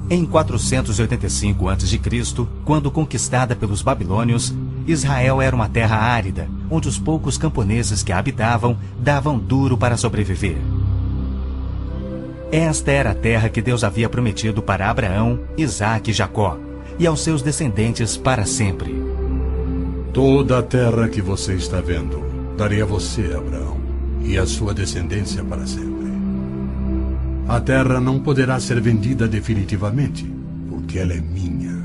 Em 485 a.C., quando conquistada pelos babilônios, Israel era uma terra árida, onde os poucos camponeses que a habitavam davam duro para sobreviver. Esta era a terra que Deus havia prometido para Abraão, Isaque e Jacó, e aos seus descendentes para sempre. Toda a terra que você está vendo, darei a você, Abraão, e a sua descendência para sempre. A terra não poderá ser vendida definitivamente, porque ela é minha.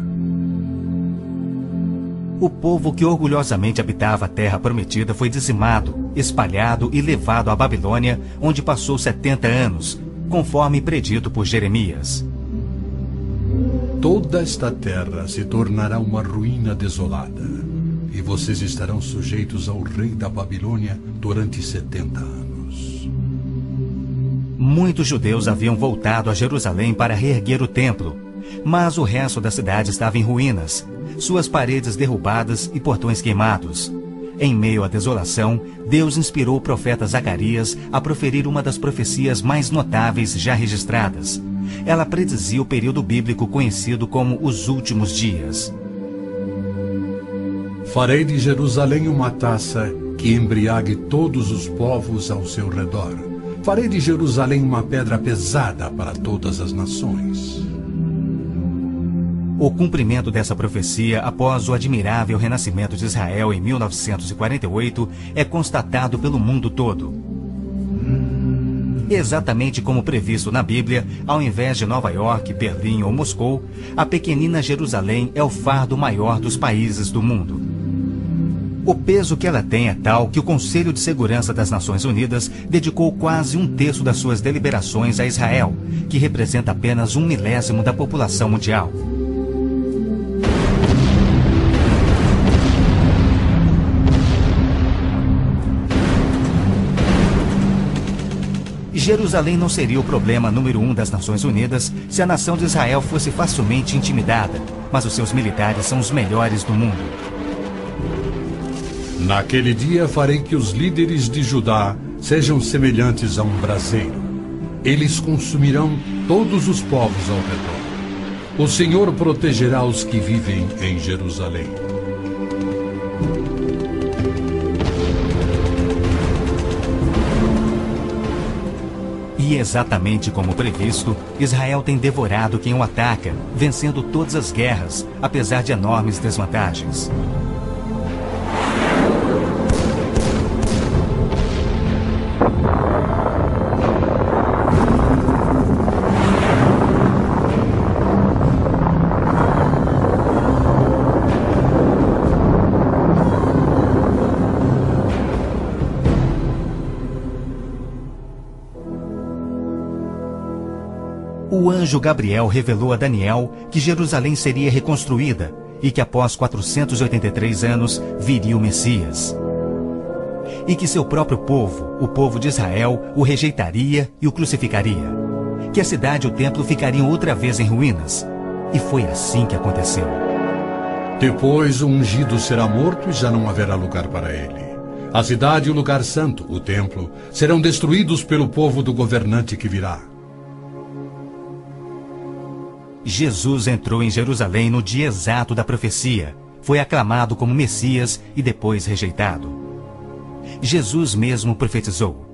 O povo que orgulhosamente habitava a terra prometida foi dizimado, espalhado e levado à Babilônia, onde passou 70 anos, conforme predito por Jeremias. Toda esta terra se tornará uma ruína desolada, e vocês estarão sujeitos ao rei da Babilônia durante 70 anos. Muitos judeus haviam voltado a Jerusalém para reerguer o templo, mas o resto da cidade estava em ruínas, suas paredes derrubadas e portões queimados. Em meio à desolação, Deus inspirou o profeta Zacarias a proferir uma das profecias mais notáveis já registradas. Ela predizia o período bíblico conhecido como os últimos dias. Farei de Jerusalém uma taça que embriague todos os povos ao seu redor. Farei de Jerusalém uma pedra pesada para todas as nações. O cumprimento dessa profecia após o admirável renascimento de Israel em 1948 é constatado pelo mundo todo. Exatamente como previsto na Bíblia, ao invés de Nova York, Berlim ou Moscou, a pequenina Jerusalém é o fardo maior dos países do mundo. O peso que ela tem é tal que o Conselho de Segurança das Nações Unidas dedicou quase 1/3 das suas deliberações a Israel, que representa apenas 1/1000 da população mundial. Jerusalém não seria o problema número 1 das Nações Unidas se a nação de Israel fosse facilmente intimidada, mas os seus militares são os melhores do mundo. Naquele dia farei que os líderes de Judá sejam semelhantes a um braseiro. Eles consumirão todos os povos ao redor. O Senhor protegerá os que vivem em Jerusalém. E exatamente como previsto, Israel tem devorado quem o ataca, vencendo todas as guerras, apesar de enormes desvantagens. O anjo Gabriel revelou a Daniel que Jerusalém seria reconstruída e que após 483 anos viria o Messias. E que seu próprio povo, o povo de Israel, o rejeitaria e o crucificaria. Que a cidade e o templo ficariam outra vez em ruínas. E foi assim que aconteceu. Depois o ungido será morto e já não haverá lugar para ele. A cidade e o lugar santo, o templo, serão destruídos pelo povo do governante que virá. Jesus entrou em Jerusalém no dia exato da profecia. Foi aclamado como Messias e depois rejeitado. Jesus mesmo profetizou: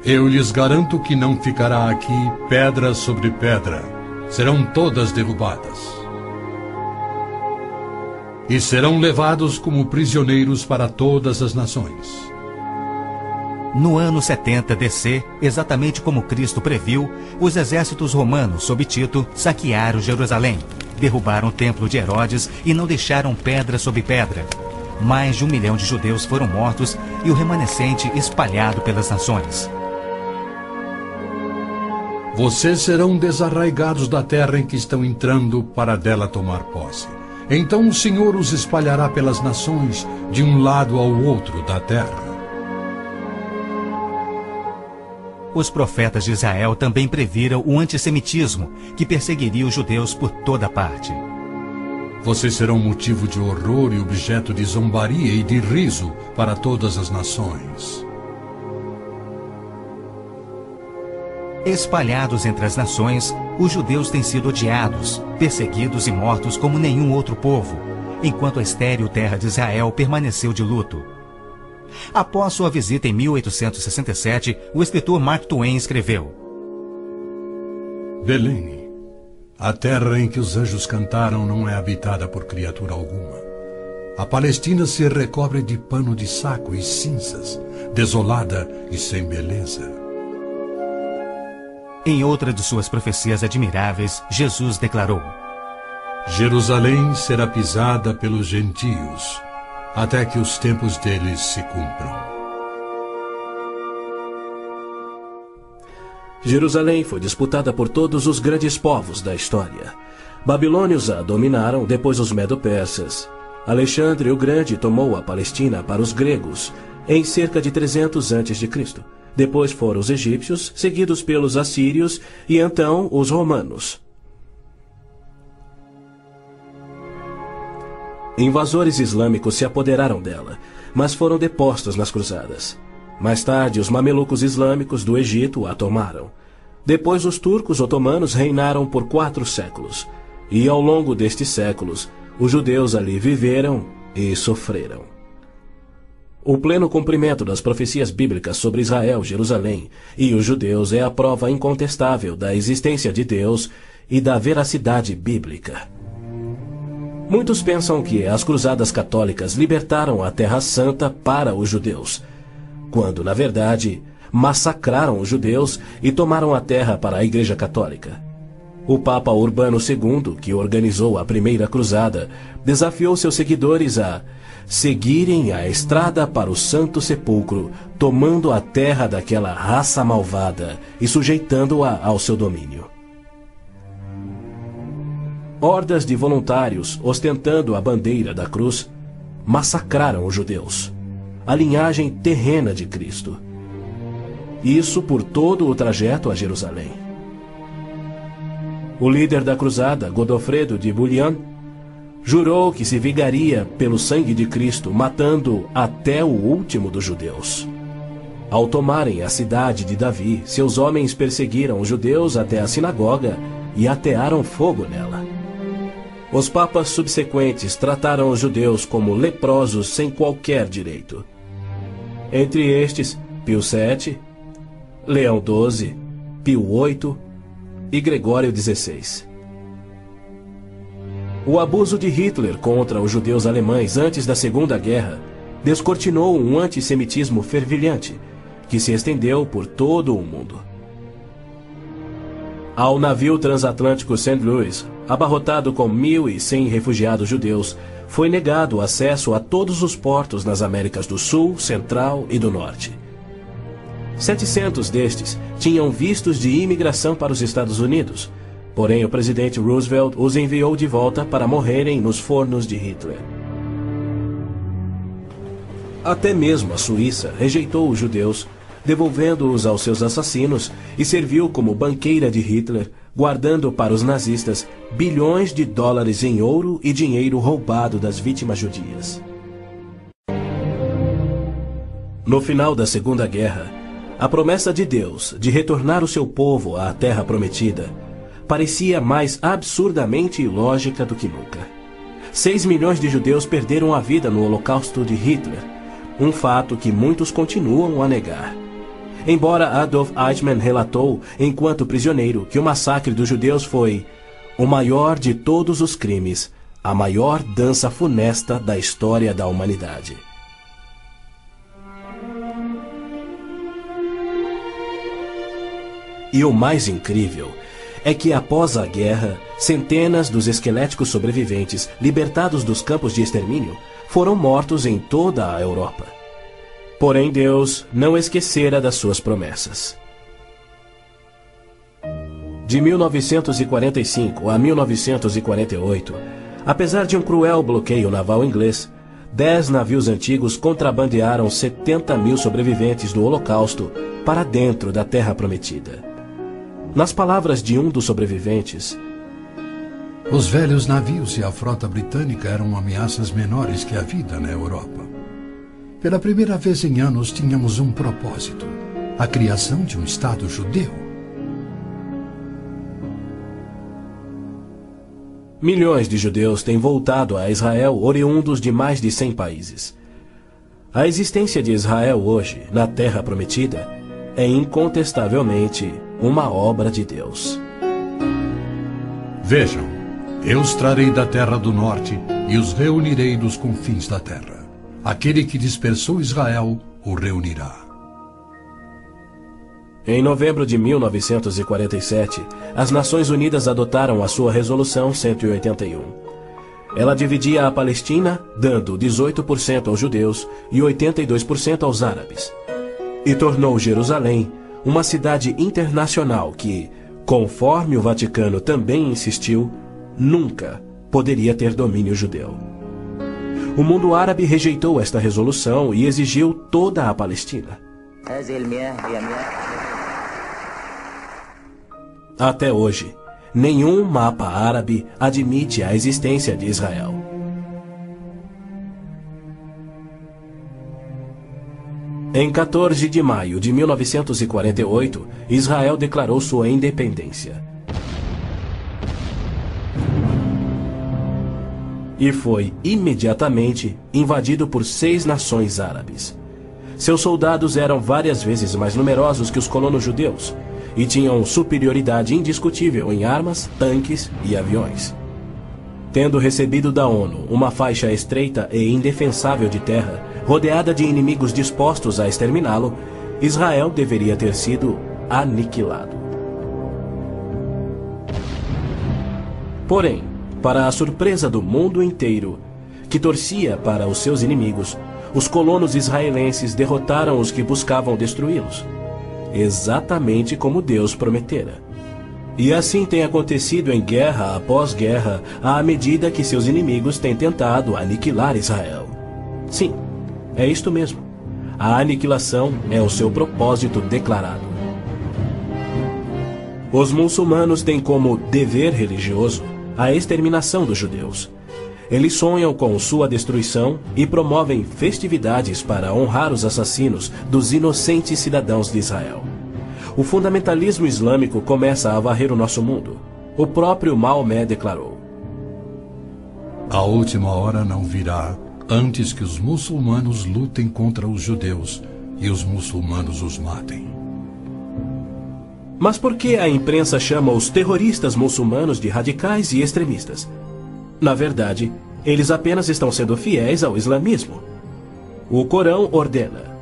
Eu lhes garanto que não ficará aqui pedra sobre pedra. Serão todas derrubadas. E serão levados como prisioneiros para todas as nações. No ano 70 DC, exatamente como Cristo previu, os exércitos romanos, sob Tito, saquearam Jerusalém, derrubaram o templo de Herodes e não deixaram pedra sobre pedra. Mais de 1 milhão de judeus foram mortos e o remanescente espalhado pelas nações. Vocês serão desarraigados da terra em que estão entrando para dela tomar posse. Então o Senhor os espalhará pelas nações, de um lado ao outro da terra. Os profetas de Israel também previram o antissemitismo, que perseguiria os judeus por toda parte. Vocês serão motivo de horror e objeto de zombaria e de riso para todas as nações. Espalhados entre as nações, os judeus têm sido odiados, perseguidos e mortos como nenhum outro povo, enquanto a estéril terra de Israel permaneceu de luto. Após sua visita em 1867, o escritor Mark Twain escreveu: Belém, a terra em que os anjos cantaram não é habitada por criatura alguma. A Palestina se recobre de pano de saco e cinzas, desolada e sem beleza. Em outra de suas profecias admiráveis, Jesus declarou: Jerusalém será pisada pelos gentios, até que os tempos deles se cumpram. Jerusalém foi disputada por todos os grandes povos da história. Babilônios a dominaram, depois os medo-persas. Alexandre o Grande tomou a Palestina para os gregos em cerca de 300 a.C. Depois foram os egípcios, seguidos pelos assírios e então os romanos. Invasores islâmicos se apoderaram dela, mas foram depostos nas cruzadas. Mais tarde, os mamelucos islâmicos do Egito a tomaram. Depois, os turcos otomanos reinaram por 4 séculos. E ao longo destes séculos, os judeus ali viveram e sofreram. O pleno cumprimento das profecias bíblicas sobre Israel, Jerusalém e os judeus é a prova incontestável da existência de Deus e da veracidade bíblica. Muitos pensam que as cruzadas católicas libertaram a Terra Santa para os judeus, quando, na verdade, massacraram os judeus e tomaram a terra para a Igreja Católica. O Papa Urbano II, que organizou a primeira cruzada, desafiou seus seguidores a seguirem a estrada para o Santo Sepulcro, tomando a terra daquela raça malvada e sujeitando-a ao seu domínio. Hordas de voluntários, ostentando a bandeira da cruz, massacraram os judeus, a linhagem terrena de Cristo. Isso por todo o trajeto a Jerusalém. O líder da cruzada, Godofredo de Bouillon, jurou que se vingaria pelo sangue de Cristo, matando até o último dos judeus. Ao tomarem a cidade de Davi, seus homens perseguiram os judeus até a sinagoga e atearam fogo nela. Os papas subsequentes trataram os judeus como leprosos sem qualquer direito. Entre estes, Pio VII, Leão XII, Pio VIII e Gregório XVI. O abuso de Hitler contra os judeus alemães antes da Segunda Guerra descortinou um antissemitismo fervilhante que se estendeu por todo o mundo. Ao navio transatlântico St. Louis, abarrotado com 1.100 refugiados judeus, foi negado acesso a todos os portos nas Américas do Sul, Central e do Norte. 700 destes tinham vistos de imigração para os Estados Unidos, porém o presidente Roosevelt os enviou de volta para morrerem nos fornos de Hitler. Até mesmo a Suíça rejeitou os judeus, devolvendo-os aos seus assassinos, e serviu como banqueira de Hitler, guardando para os nazistas bilhões de dólares em ouro e dinheiro roubado das vítimas judias. No final da Segunda Guerra, a promessa de Deus de retornar o seu povo à Terra Prometida parecia mais absurdamente ilógica do que nunca. 6 milhões de judeus perderam a vida no Holocausto de Hitler, um fato que muitos continuam a negar. Embora Adolf Eichmann relatou, enquanto prisioneiro, que o massacre dos judeus foi o maior de todos os crimes, a maior dança funesta da história da humanidade. E o mais incrível é que, após a guerra, centenas dos esqueléticos sobreviventes, libertados dos campos de extermínio, foram mortos em toda a Europa. Porém, Deus não esquecera das suas promessas. De 1945 a 1948, apesar de um cruel bloqueio naval inglês, 10 navios antigos contrabandearam 70 mil sobreviventes do Holocausto para dentro da Terra Prometida. Nas palavras de um dos sobreviventes, os velhos navios e a frota britânica eram ameaças menores que a vida na Europa. Pela primeira vez em anos tínhamos um propósito: a criação de um Estado judeu. Milhões de judeus têm voltado a Israel oriundos de mais de 100 países. A existência de Israel hoje, na Terra Prometida, é incontestavelmente uma obra de Deus. Vejam, eu os trarei da terra do norte e os reunirei dos confins da terra. Aquele que dispersou Israel o reunirá. Em novembro de 1947, as Nações Unidas adotaram a sua Resolução 181. Ela dividia a Palestina, dando 18% aos judeus e 82% aos árabes. E tornou Jerusalém uma cidade internacional que, conforme o Vaticano também insistiu, nunca poderia ter domínio judeu. O mundo árabe rejeitou esta resolução e exigiu toda a Palestina. Até hoje, nenhum mapa árabe admite a existência de Israel. Em 14 de maio de 1948, Israel declarou sua independência. E foi imediatamente invadido por 6 nações árabes. Seus soldados eram várias vezes mais numerosos que os colonos judeus e tinham superioridade indiscutível em armas, tanques e aviões. Tendo recebido da ONU uma faixa estreita e indefensável de terra, rodeada de inimigos dispostos a exterminá-lo, Israel deveria ter sido aniquilado. Porém, para a surpresa do mundo inteiro, que torcia para os seus inimigos, os colonos israelenses derrotaram os que buscavam destruí-los, exatamente como Deus prometera. E assim tem acontecido em guerra após guerra, à medida que seus inimigos têm tentado aniquilar Israel. Sim, é isto mesmo. A aniquilação é o seu propósito declarado. Os muçulmanos têm como dever religioso a exterminação dos judeus. Eles sonham com sua destruição e promovem festividades para honrar os assassinos dos inocentes cidadãos de Israel. O fundamentalismo islâmico começa a varrer o nosso mundo. O próprio Maomé declarou: A última hora não virá antes que os muçulmanos lutem contra os judeus e os muçulmanos os matem. Mas por que a imprensa chama os terroristas muçulmanos de radicais e extremistas? Na verdade, eles apenas estão sendo fiéis ao islamismo. O Corão ordena: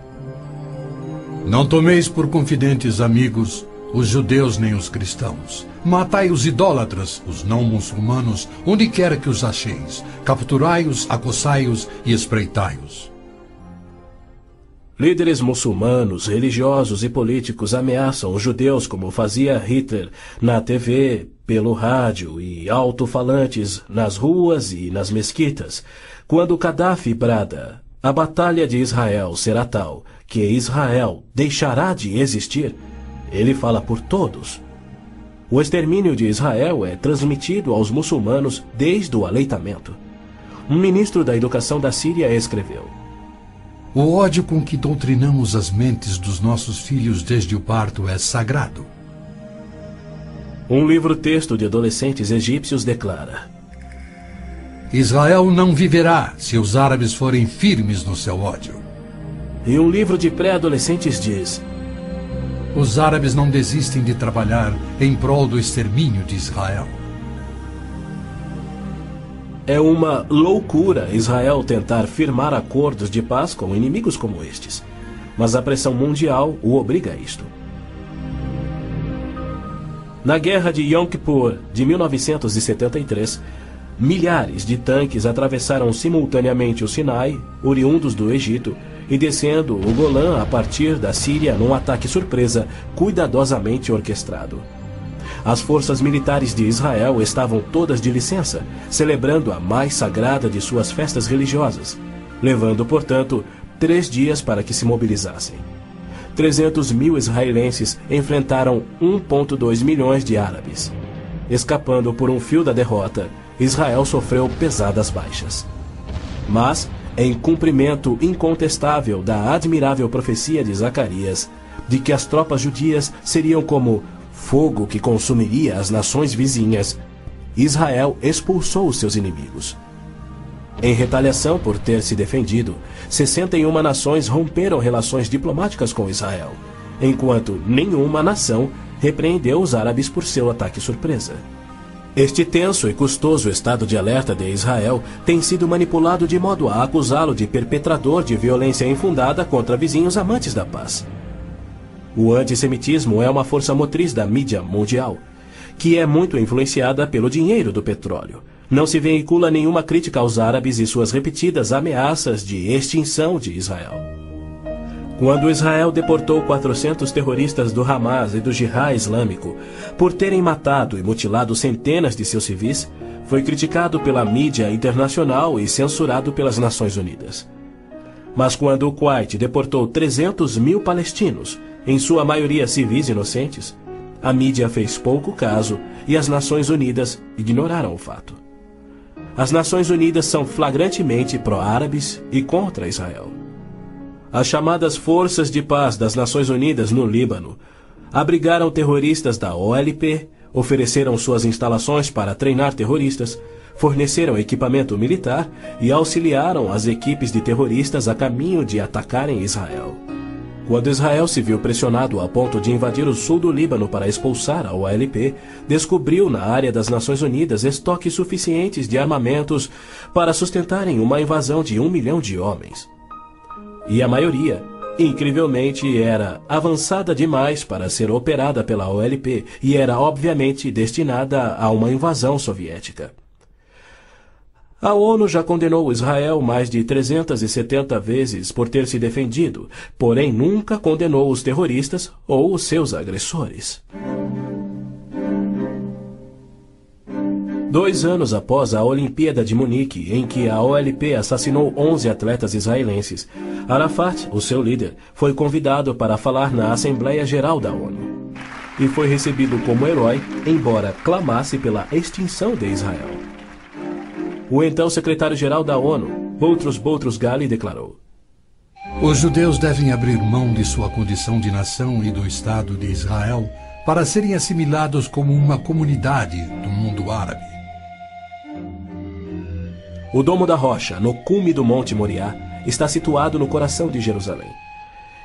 Não tomeis por confidentes amigos os judeus nem os cristãos. Matai os idólatras, os não muçulmanos, onde quer que os acheis. Capturai-os, acossai-os e espreitai-os. Líderes muçulmanos, religiosos e políticos ameaçam os judeus como fazia Hitler na TV, pelo rádio e alto-falantes nas ruas e nas mesquitas. Quando Gaddafi brada: a batalha de Israel será tal que Israel deixará de existir, ele fala por todos. O extermínio de Israel é transmitido aos muçulmanos desde o aleitamento. Um ministro da educação da Síria escreveu: O ódio com que doutrinamos as mentes dos nossos filhos desde o parto é sagrado. Um livro-texto de adolescentes egípcios declara: Israel não viverá se os árabes forem firmes no seu ódio. E um livro de pré-adolescentes diz: Os árabes não desistem de trabalhar em prol do extermínio de Israel. É uma loucura Israel tentar firmar acordos de paz com inimigos como estes, mas a pressão mundial o obriga a isto. Na Guerra de Yom Kippur de 1973, milhares de tanques atravessaram simultaneamente o Sinai, oriundos do Egito, e descendo o Golã a partir da Síria num ataque surpresa cuidadosamente orquestrado. As forças militares de Israel estavam todas de licença, celebrando a mais sagrada de suas festas religiosas, levando, portanto, 3 dias para que se mobilizassem. 300 mil israelenses enfrentaram 1,2 milhões de árabes. Escapando por um fio da derrota, Israel sofreu pesadas baixas. Mas, em cumprimento incontestável da admirável profecia de Zacarias, de que as tropas judias seriam como fogo que consumiria as nações vizinhas, Israel expulsou os seus inimigos. Em retaliação por ter se defendido, 61 nações romperam relações diplomáticas com Israel, enquanto nenhuma nação repreendeu os árabes por seu ataque surpresa. Este tenso e custoso estado de alerta de Israel tem sido manipulado de modo a acusá-lo de perpetrador de violência infundada contra vizinhos amantes da paz. O antissemitismo é uma força motriz da mídia mundial, que é muito influenciada pelo dinheiro do petróleo. Não se veicula nenhuma crítica aos árabes e suas repetidas ameaças de extinção de Israel. Quando Israel deportou 400 terroristas do Hamas e do Jihad Islâmico por terem matado e mutilado centenas de seus civis, foi criticado pela mídia internacional e censurado pelas Nações Unidas. Mas quando o Kuwait deportou 300 mil palestinos, em sua maioria civis inocentes, a mídia fez pouco caso e as Nações Unidas ignoraram o fato. As Nações Unidas são flagrantemente pró-árabes e contra Israel. As chamadas Forças de Paz das Nações Unidas no Líbano abrigaram terroristas da OLP, ofereceram suas instalações para treinar terroristas, forneceram equipamento militar e auxiliaram as equipes de terroristas a caminho de atacarem Israel. Quando Israel se viu pressionado a ponto de invadir o sul do Líbano para expulsar a OLP, descobriu na área das Nações Unidas estoques suficientes de armamentos para sustentarem uma invasão de 1 milhão de homens. E a maioria, incrivelmente, era avançada demais para ser operada pela OLP e era obviamente destinada a uma invasão soviética. A ONU já condenou Israel mais de 370 vezes por ter se defendido, porém nunca condenou os terroristas ou os seus agressores. 2 anos após a Olimpíada de Munique, em que a OLP assassinou 11 atletas israelenses, Arafat, o seu líder, foi convidado para falar na Assembleia Geral da ONU. E foi recebido como herói, embora clamasse pela extinção de Israel. O então secretário-geral da ONU, Boutros Ghali, declarou: Os judeus devem abrir mão de sua condição de nação e do Estado de Israel para serem assimilados como uma comunidade do mundo árabe. O Domo da Rocha, no cume do Monte Moriá, está situado no coração de Jerusalém.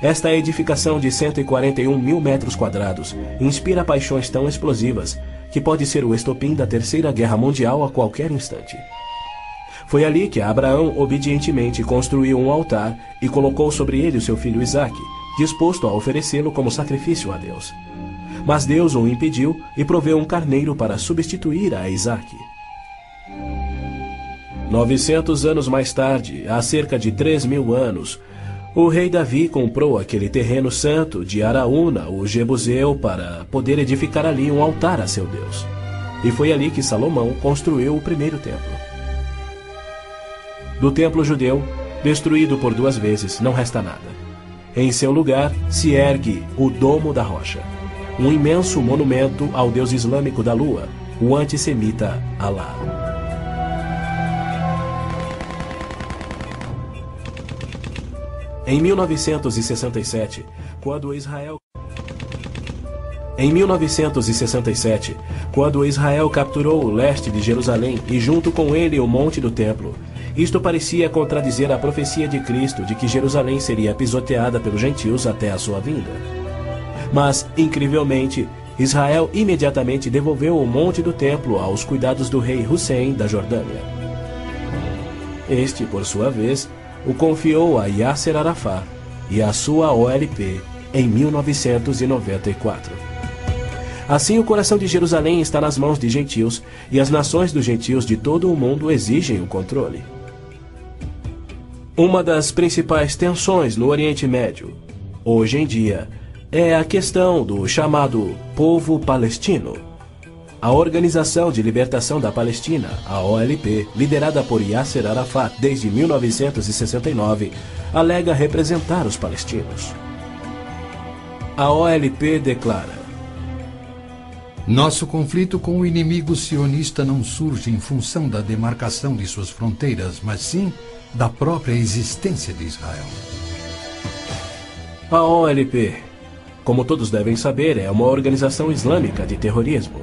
Esta edificação de 141 mil metros quadrados inspira paixões tão explosivas que pode ser o estopim da Terceira Guerra Mundial a qualquer instante. Foi ali que Abraão obedientemente construiu um altar e colocou sobre ele o seu filho Isaque, disposto a oferecê-lo como sacrifício a Deus. Mas Deus o impediu e proveu um carneiro para substituir a Isaque. 900 anos mais tarde, há cerca de 3.000 anos, o rei Davi comprou aquele terreno santo de Araúna, o Jebuseu, para poder edificar ali um altar a seu Deus. E foi ali que Salomão construiu o primeiro templo. Do templo judeu, destruído por 2 vezes, não resta nada. Em seu lugar se ergue o Domo da Rocha, um imenso monumento ao deus islâmico da lua, o antissemita Alá. Em 1967, quando Israel capturou o leste de Jerusalém e junto com ele o Monte do Templo, isto parecia contradizer a profecia de Cristo de que Jerusalém seria pisoteada pelos gentios até a sua vinda. Mas, incrivelmente, Israel imediatamente devolveu o Monte do Templo aos cuidados do rei Hussein da Jordânia. Este, por sua vez, o confiou a Yasser Arafat e a sua OLP em 1994. Assim, o coração de Jerusalém está nas mãos de gentios e as nações dos gentios de todo o mundo exigem o controle. Uma das principais tensões no Oriente Médio, hoje em dia, é a questão do chamado povo palestino. A Organização de Libertação da Palestina, a OLP, liderada por Yasser Arafat desde 1969, alega representar os palestinos. A OLP declara: Nosso conflito com o inimigo sionista não surge em função da demarcação de suas fronteiras, mas sim da própria existência de Israel. A OLP, como todos devem saber, é uma organização islâmica de terrorismo.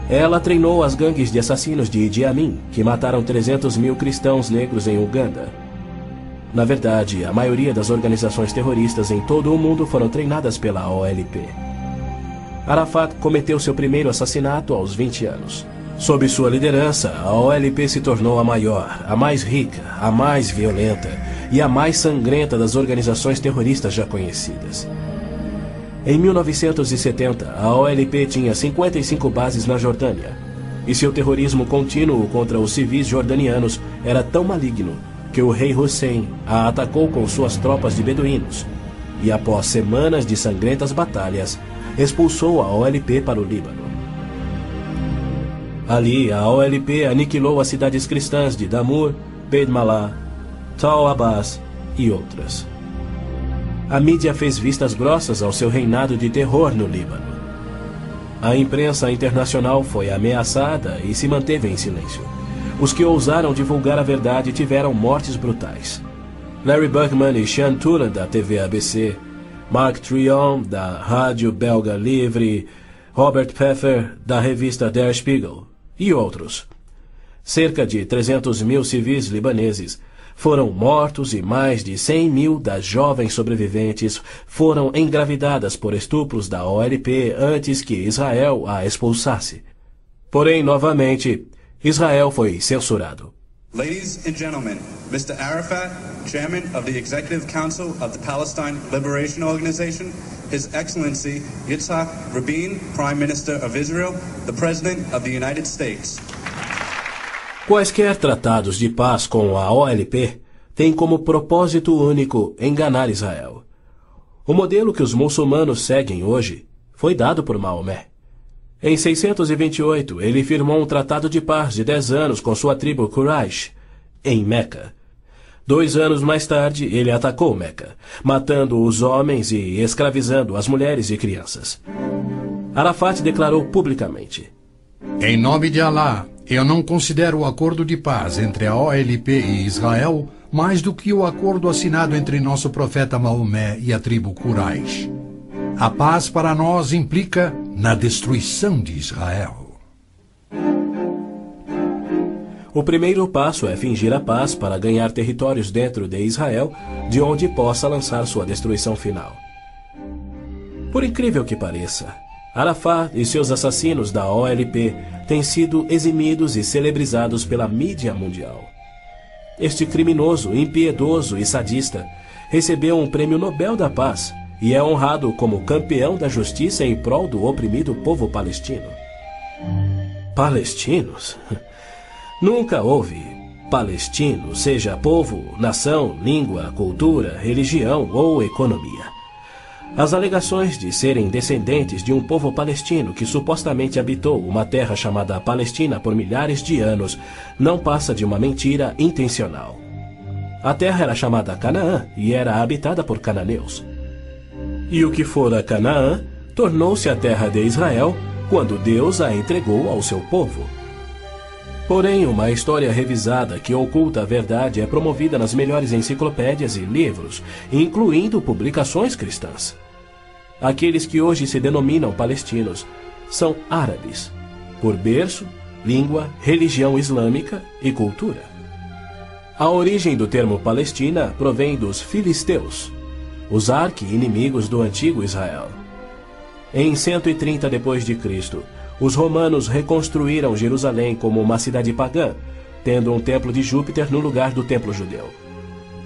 Ela treinou as gangues de assassinos de Idi Amin, que mataram 300 mil cristãos negros em Uganda. Na verdade, a maioria das organizações terroristas em todo o mundo foram treinadas pela OLP. Arafat cometeu seu primeiro assassinato aos 20 anos. Sob sua liderança, a OLP se tornou a maior, a mais rica, a mais violenta e a mais sangrenta das organizações terroristas já conhecidas. Em 1970, a OLP tinha 55 bases na Jordânia, e seu terrorismo contínuo contra os civis jordanianos era tão maligno que o rei Hussein a atacou com suas tropas de beduínos, e após semanas de sangrentas batalhas, expulsou a OLP para o Líbano. Ali, a OLP aniquilou as cidades cristãs de Damour, Beit Malá, Tal Abbas e outras. A mídia fez vistas grossas ao seu reinado de terror no Líbano. A imprensa internacional foi ameaçada e se manteve em silêncio. Os que ousaram divulgar a verdade tiveram mortes brutais. Larry Buckman e Sean Turan, da TV ABC, Mark Trion, da Rádio Belga Livre, Robert Pfeffer, da revista Der Spiegel, e outros. Cerca de 300 mil civis libaneses foram mortos e mais de 100 mil das jovens sobreviventes foram engravidadas por estupros da OLP antes que Israel a expulsasse. Porém, novamente, Israel foi censurado. Ladies and gentlemen, Mr. Arafat, Chairman of the Executive Council of the Palestine Liberation Organization, His Excellency Yitzhak Rabin, Prime Minister of Israel, the President of the United States. Quaisquer tratados de paz com a OLP têm como propósito único enganar Israel. O modelo que os muçulmanos seguem hoje foi dado por Maomé. Em 628, ele firmou um tratado de paz de 10 anos com sua tribo Quraysh, em Meca. 2 anos mais tarde, ele atacou Meca, matando os homens e escravizando as mulheres e crianças. Arafat declarou publicamente: Em nome de Alá, eu não considero o acordo de paz entre a OLP e Israel mais do que o acordo assinado entre nosso profeta Maomé e a tribo Quraysh. A paz para nós implica na destruição de Israel. O primeiro passo é fingir a paz para ganhar territórios dentro de Israel, de onde possa lançar sua destruição final. Por incrível que pareça, Arafat e seus assassinos da OLP têm sido eximidos e celebrizados pela mídia mundial. Este criminoso, impiedoso e sadista recebeu um prêmio Nobel da Paz e é honrado como campeão da justiça em prol do oprimido povo palestino. Palestinos? Nunca houve palestino, seja povo, nação, língua, cultura, religião ou economia. As alegações de serem descendentes de um povo palestino que supostamente habitou uma terra chamada Palestina por milhares de anos não passa de uma mentira intencional. A terra era chamada Canaã e era habitada por cananeus. E o que fora Canaã tornou-se a terra de Israel quando Deus a entregou ao seu povo. Porém, uma história revisada que oculta a verdade é promovida nas melhores enciclopédias e livros, incluindo publicações cristãs. Aqueles que hoje se denominam palestinos são árabes, por berço, língua, religião islâmica e cultura. A origem do termo Palestina provém dos filisteus, os arqui-inimigos do antigo Israel. Em 130 d.C., os romanos reconstruíram Jerusalém como uma cidade pagã, tendo um templo de Júpiter no lugar do templo judeu.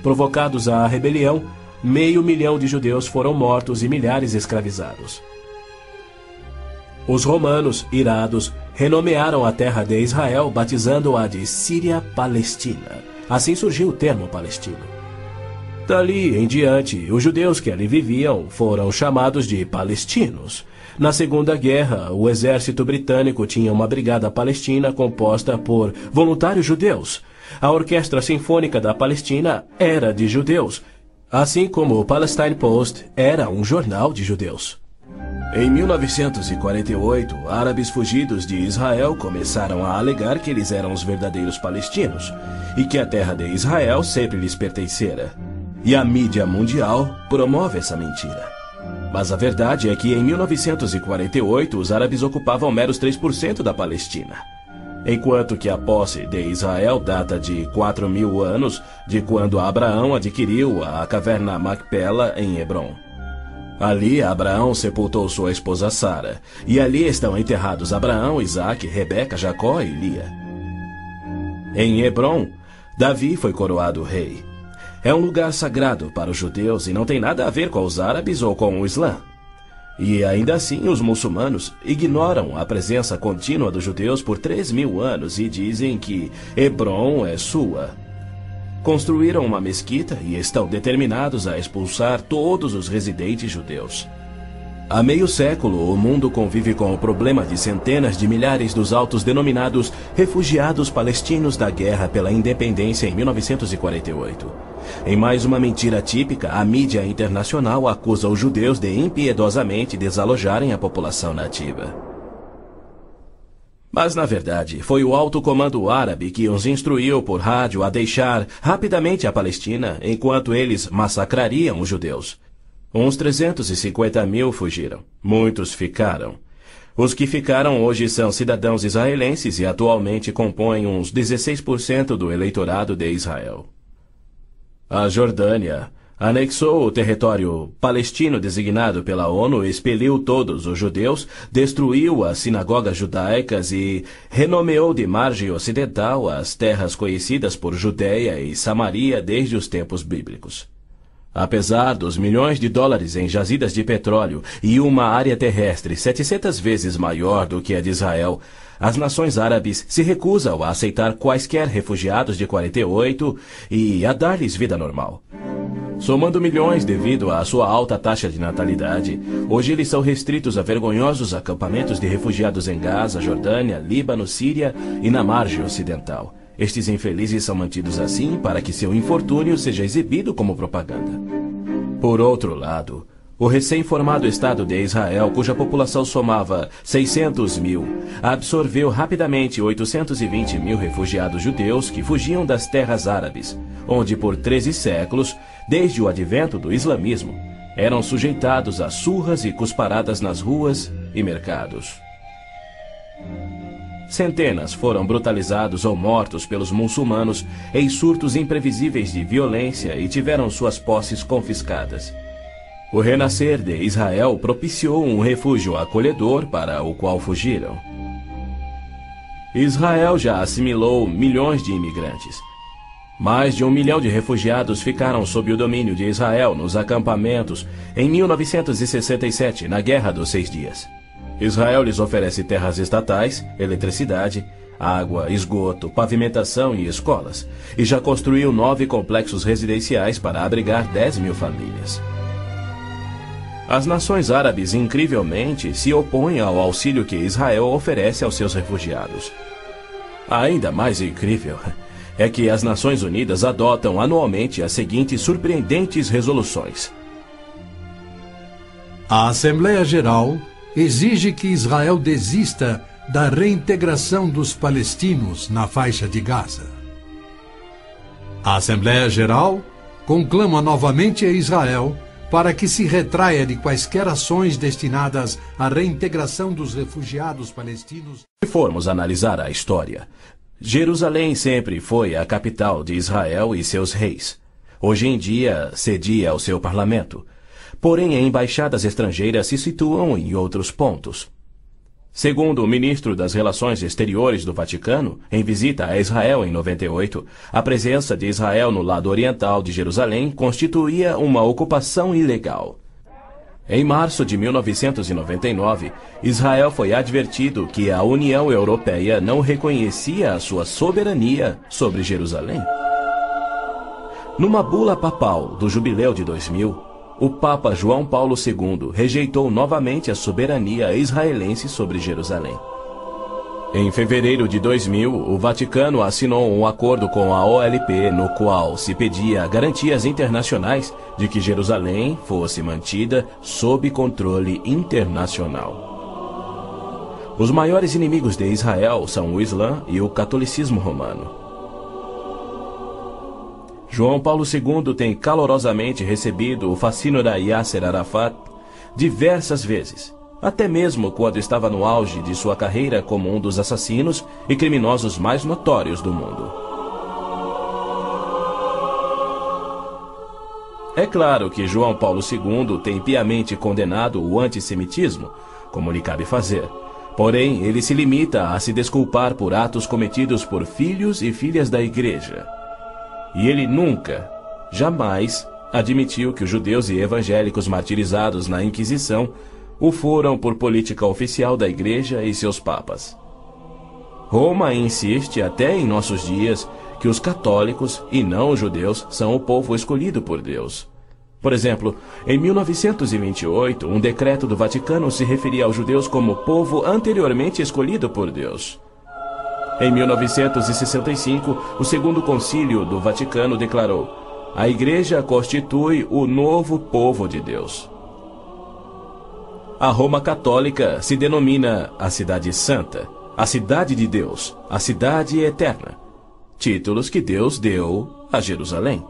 Provocados à rebelião, 500.000 de judeus foram mortos e milhares escravizados. Os romanos, irados, renomearam a terra de Israel, batizando-a de Síria-Palestina. Assim surgiu o termo palestino. Dali em diante, os judeus que ali viviam foram chamados de palestinos. Na Segunda Guerra, o exército britânico tinha uma brigada palestina composta por voluntários judeus. A Orquestra Sinfônica da Palestina era de judeus, assim como o Palestine Post era um jornal de judeus. Em 1948, árabes fugidos de Israel começaram a alegar que eles eram os verdadeiros palestinos e que a terra de Israel sempre lhes pertencera. E a mídia mundial promove essa mentira. Mas a verdade é que em 1948 os árabes ocupavam meros 3% da Palestina. Enquanto que a posse de Israel data de 4.000 anos, de quando Abraão adquiriu a caverna Macpela em Hebrom. Ali Abraão sepultou sua esposa Sara, e ali estão enterrados Abraão, Isaque, Rebeca, Jacó e Lia. Em Hebrom, Davi foi coroado rei. É um lugar sagrado para os judeus e não tem nada a ver com os árabes ou com o Islã. E ainda assim os muçulmanos ignoram a presença contínua dos judeus por 3.000 anos e dizem que Hebrom é sua. Construíram uma mesquita e estão determinados a expulsar todos os residentes judeus. Há meio século, o mundo convive com o problema de centenas de milhares dos autodenominados refugiados palestinos da guerra pela independência em 1948. Em mais uma mentira típica, a mídia internacional acusa os judeus de impiedosamente desalojarem a população nativa. Mas, na verdade, foi o alto comando árabe que os instruiu por rádio a deixar rapidamente a Palestina enquanto eles massacrariam os judeus. Uns 350.000 fugiram. Muitos ficaram. Os que ficaram hoje são cidadãos israelenses e atualmente compõem uns 16% do eleitorado de Israel. A Jordânia anexou o território palestino designado pela ONU, expeliu todos os judeus, destruiu as sinagogas judaicas e renomeou de margem ocidental as terras conhecidas por Judeia e Samaria desde os tempos bíblicos. Apesar dos milhões de dólares em jazidas de petróleo e uma área terrestre 700 vezes maior do que a de Israel, as nações árabes se recusam a aceitar quaisquer refugiados de 48 e a dar-lhes vida normal. Somando milhões devido à sua alta taxa de natalidade, hoje eles são restritos a vergonhosos acampamentos de refugiados em Gaza, Jordânia, Líbano, Síria e na margem ocidental. Estes infelizes são mantidos assim para que seu infortúnio seja exibido como propaganda. Por outro lado, o recém-formado Estado de Israel, cuja população somava 600.000, absorveu rapidamente 820.000 refugiados judeus que fugiam das terras árabes, onde por 13 séculos, desde o advento do islamismo, eram sujeitados a surras e cusparadas nas ruas e mercados. Centenas foram brutalizados ou mortos pelos muçulmanos em surtos imprevisíveis de violência e tiveram suas posses confiscadas. O renascer de Israel propiciou um refúgio acolhedor para o qual fugiram. Israel já assimilou milhões de imigrantes. Mais de 1 milhão de refugiados ficaram sob o domínio de Israel nos acampamentos em 1967, na Guerra dos 6 Dias. Israel lhes oferece terras estatais, eletricidade, água, esgoto, pavimentação e escolas, e já construiu 9 complexos residenciais para abrigar 10.000 famílias. As nações árabes, incrivelmente, se opõem ao auxílio que Israel oferece aos seus refugiados. Ainda mais incrível é que as Nações Unidas adotam anualmente as seguintes surpreendentes resoluções. A Assembleia Geral exige que Israel desista da reintegração dos palestinos na faixa de Gaza. A Assembleia Geral conclama novamente a Israel para que se retraia de quaisquer ações destinadas à reintegração dos refugiados palestinos. Se formos analisar a história, Jerusalém sempre foi a capital de Israel e seus reis. Hoje em dia, cedia ao seu parlamento. Porém, embaixadas estrangeiras se situam em outros pontos. Segundo o ministro das Relações Exteriores do Vaticano, em visita a Israel em 98, a presença de Israel no lado oriental de Jerusalém constituía uma ocupação ilegal. Em março de 1999, Israel foi advertido que a União Europeia não reconhecia a sua soberania sobre Jerusalém. Numa bula papal do Jubileu de 2000, o Papa João Paulo II rejeitou novamente a soberania israelense sobre Jerusalém. Em fevereiro de 2000, o Vaticano assinou um acordo com a OLP, no qual se pedia garantias internacionais de que Jerusalém fosse mantida sob controle internacional. Os maiores inimigos de Israel são o Islã e o catolicismo romano. João Paulo II tem calorosamente recebido o fascínora Yasser Arafat, diversas vezes, até mesmo quando estava no auge de sua carreira como um dos assassinos e criminosos mais notórios do mundo. É claro que João Paulo II tem piamente condenado o antissemitismo, como lhe cabe fazer. Porém, ele se limita a se desculpar por atos cometidos por filhos e filhas da Igreja. E ele nunca, jamais, admitiu que os judeus e evangélicos martirizados na Inquisição o foram por política oficial da Igreja e seus papas. Roma insiste até em nossos dias que os católicos e não os judeus são o povo escolhido por Deus. Por exemplo, em 1928, um decreto do Vaticano se referia aos judeus como povo anteriormente escolhido por Deus. Em 1965, o Segundo Concílio do Vaticano declarou: a Igreja constitui o novo povo de Deus. A Roma Católica se denomina a Cidade Santa, a Cidade de Deus, a Cidade Eterna, títulos que Deus deu a Jerusalém.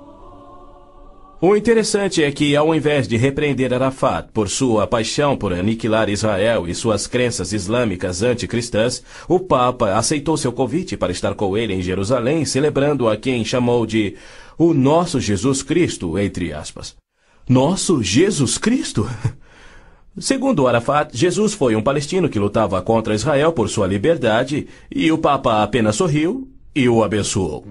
O interessante é que, ao invés de repreender Arafat por sua paixão por aniquilar Israel e suas crenças islâmicas anticristãs, o Papa aceitou seu convite para estar com ele em Jerusalém, celebrando a quem chamou de o nosso Jesus Cristo, entre aspas. Nosso Jesus Cristo? Segundo Arafat, Jesus foi um palestino que lutava contra Israel por sua liberdade, e o Papa apenas sorriu e o abençoou.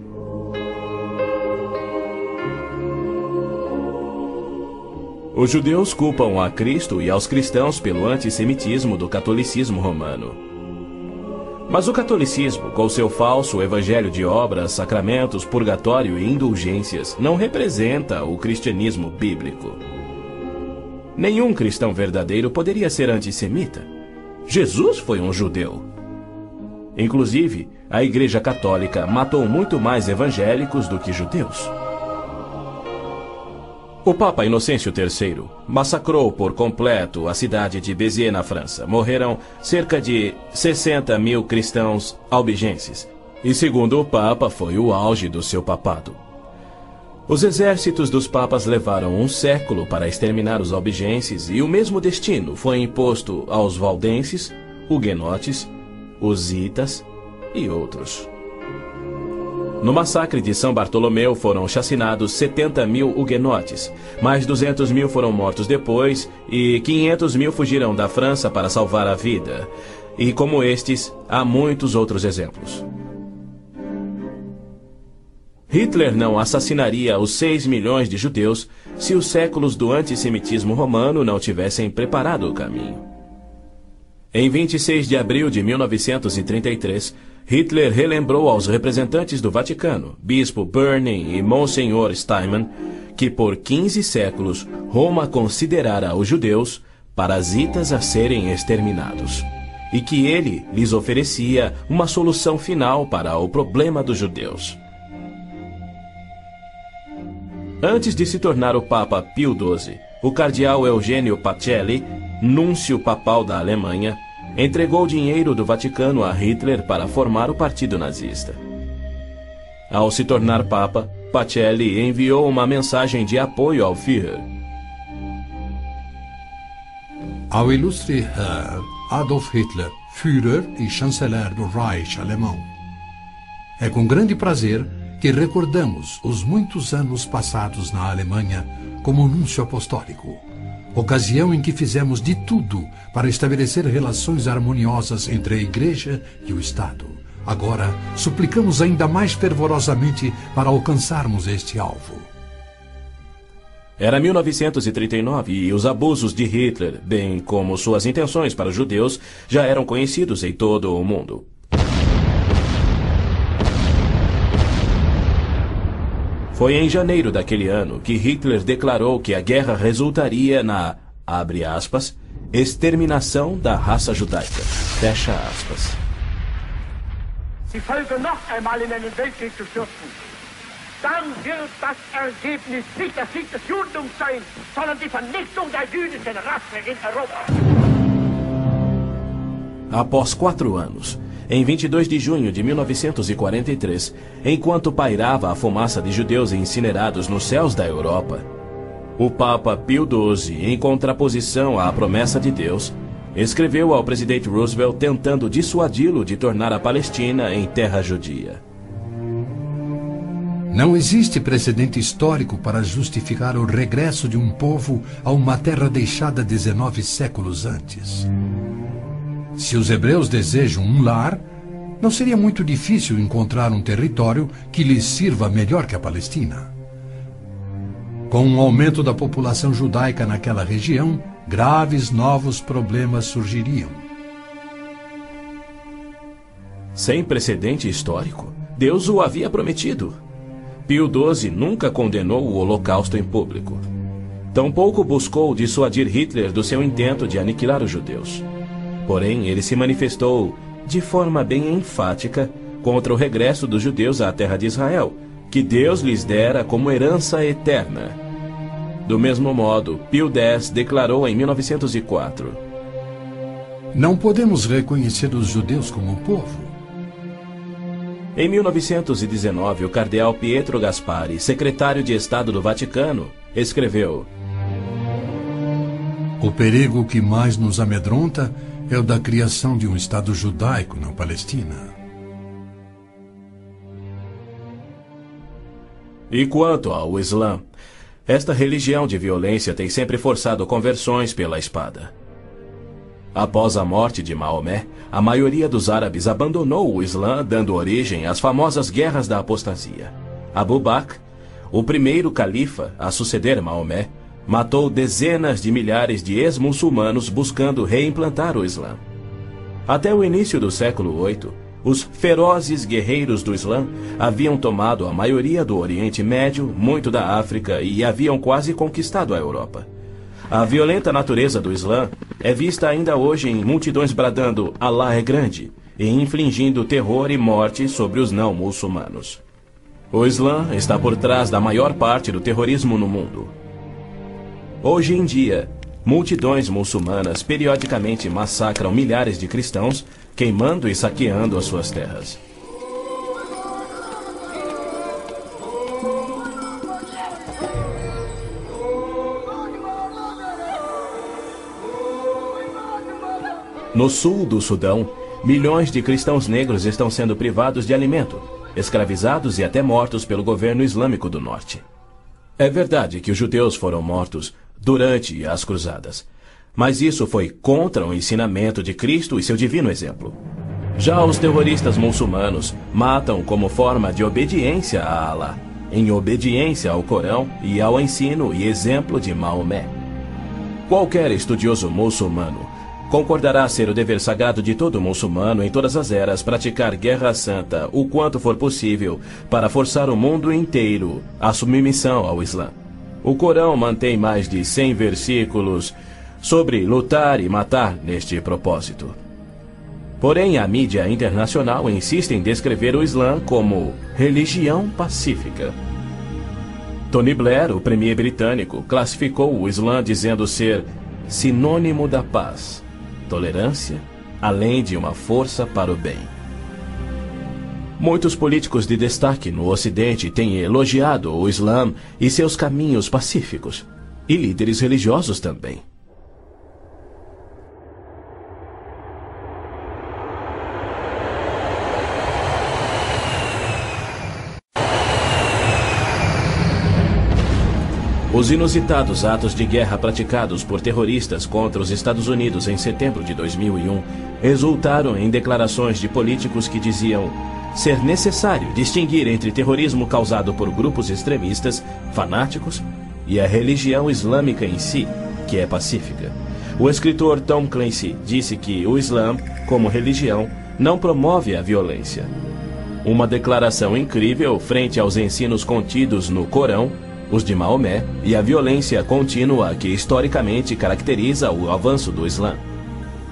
Os judeus culpam a Cristo e aos cristãos pelo antissemitismo do catolicismo romano. Mas o catolicismo, com seu falso evangelho de obras, sacramentos, purgatório e indulgências, não representa o cristianismo bíblico. Nenhum cristão verdadeiro poderia ser antissemita. Jesus foi um judeu. Inclusive, a Igreja Católica matou muito mais evangélicos do que judeus. O Papa Inocêncio III massacrou por completo a cidade de Béziers, na França. Morreram cerca de 60 mil cristãos albigenses. E segundo o Papa, foi o auge do seu papado. Os exércitos dos papas levaram um século para exterminar os albigenses e o mesmo destino foi imposto aos valdenses, huguenotes, husitas e outros. No massacre de São Bartolomeu foram chacinados 70 mil huguenotes, mais 200 mil foram mortos depois e 500 mil fugiram da França para salvar a vida. E como estes, há muitos outros exemplos. Hitler não assassinaria os 6 milhões de judeus se os séculos do antissemitismo romano não tivessem preparado o caminho. Em 26 de abril de 1933, Hitler relembrou aos representantes do Vaticano, Bispo Börning e Monsenhor Steinmann, que por 15 séculos Roma considerara os judeus parasitas a serem exterminados, e que ele lhes oferecia uma solução final para o problema dos judeus. Antes de se tornar o Papa Pio XII, o cardeal Eugênio Pacelli, núncio papal da Alemanha, entregou dinheiro do Vaticano a Hitler para formar o partido nazista. Ao se tornar Papa, Pacelli enviou uma mensagem de apoio ao Führer. Ao ilustre Herr Adolf Hitler, Führer e chanceler do Reich alemão. É com grande prazer que recordamos os muitos anos passados na Alemanha como núncio apostólico, ocasião em que fizemos de tudo para estabelecer relações harmoniosas entre a Igreja e o Estado. Agora, suplicamos ainda mais fervorosamente para alcançarmos este alvo. Era 1939 e os abusos de Hitler, bem como suas intenções para os judeus, já eram conhecidos em todo o mundo. Foi em janeiro daquele ano que Hitler declarou que a guerra resultaria na, abre aspas, exterminação da raça judaica, fecha aspas. Die Völker noch einmal in einen Weltkrieg zu stürzen, dann wird das Ergebnis nicht der Sieg des Judentums sein, sondern die Vernichtung der jüdischen Rasse in Europa. Após 4 anos, em 22 de junho de 1943, enquanto pairava a fumaça de judeus incinerados nos céus da Europa, O Papa Pio XII, em contraposição à promessa de Deus, escreveu ao presidente Roosevelt tentando dissuadi-lo de tornar a Palestina em terra judia. Não existe precedente histórico para justificar o regresso de um povo a uma terra deixada 19 séculos antes. Se os hebreus desejam um lar, não seria muito difícil encontrar um território que lhes sirva melhor que a Palestina. Com o aumento da população judaica naquela região, graves novos problemas surgiriam. Sem precedente histórico, Deus o havia prometido. Pio XII nunca condenou o Holocausto em público. Tampouco buscou dissuadir Hitler do seu intento de aniquilar os judeus. Porém, ele se manifestou, de forma bem enfática, contra o regresso dos judeus à terra de Israel, que Deus lhes dera como herança eterna. Do mesmo modo, Pio X declarou em 1904: Não podemos reconhecer os judeus como povo. Em 1919, o cardeal Pietro Gasparri, secretário de Estado do Vaticano, escreveu: O perigo que mais nos amedronta é o da criação de um Estado judaico na Palestina. E quanto ao Islã, esta religião de violência tem sempre forçado conversões pela espada. Após a morte de Maomé, a maioria dos árabes abandonou o Islã, dando origem às famosas guerras da apostasia. Abu Bakr, o primeiro califa a suceder Maomé, matou dezenas de milhares de ex-muçulmanos buscando reimplantar o Islã. Até o início do século VIII, os ferozes guerreiros do Islã haviam tomado a maioria do Oriente Médio, muito da África e haviam quase conquistado a Europa. A violenta natureza do Islã é vista ainda hoje em multidões bradando "Alá é grande" e infligindo terror e morte sobre os não-muçulmanos. O Islã está por trás da maior parte do terrorismo no mundo. Hoje em dia, multidões muçulmanas periodicamente massacram milhares de cristãos, queimando e saqueando as suas terras. No sul do Sudão, milhões de cristãos negros estão sendo privados de alimento, escravizados e até mortos pelo governo islâmico do norte. É verdade que os judeus foram mortos durante as cruzadas, mas isso foi contra o ensinamento de Cristo e seu divino exemplo. Já os terroristas muçulmanos matam como forma de obediência a Alá, em obediência ao Corão e ao ensino e exemplo de Maomé. Qualquer estudioso muçulmano concordará ser o dever sagrado de todo muçulmano em todas as eras praticar guerra santa o quanto for possível para forçar o mundo inteiro à submissão ao Islã. O Corão mantém mais de 100 versículos sobre lutar e matar neste propósito. Porém, a mídia internacional insiste em descrever o Islã como religião pacífica. Tony Blair, o premier britânico, classificou o Islã dizendo ser sinônimo da paz, tolerância, além de uma força para o bem. Muitos políticos de destaque no Ocidente têm elogiado o Islã e seus caminhos pacíficos, e líderes religiosos também. Os inusitados atos de guerra praticados por terroristas contra os Estados Unidos em setembro de 2001 resultaram em declarações de políticos que diziam ser necessário distinguir entre terrorismo causado por grupos extremistas, fanáticos, e a religião islâmica em si, que é pacífica. O escritor Tom Clancy disse que o Islã, como religião, não promove a violência. Uma declaração incrível frente aos ensinos contidos no Corão, os de Maomé, e a violência contínua que historicamente caracteriza o avanço do Islã.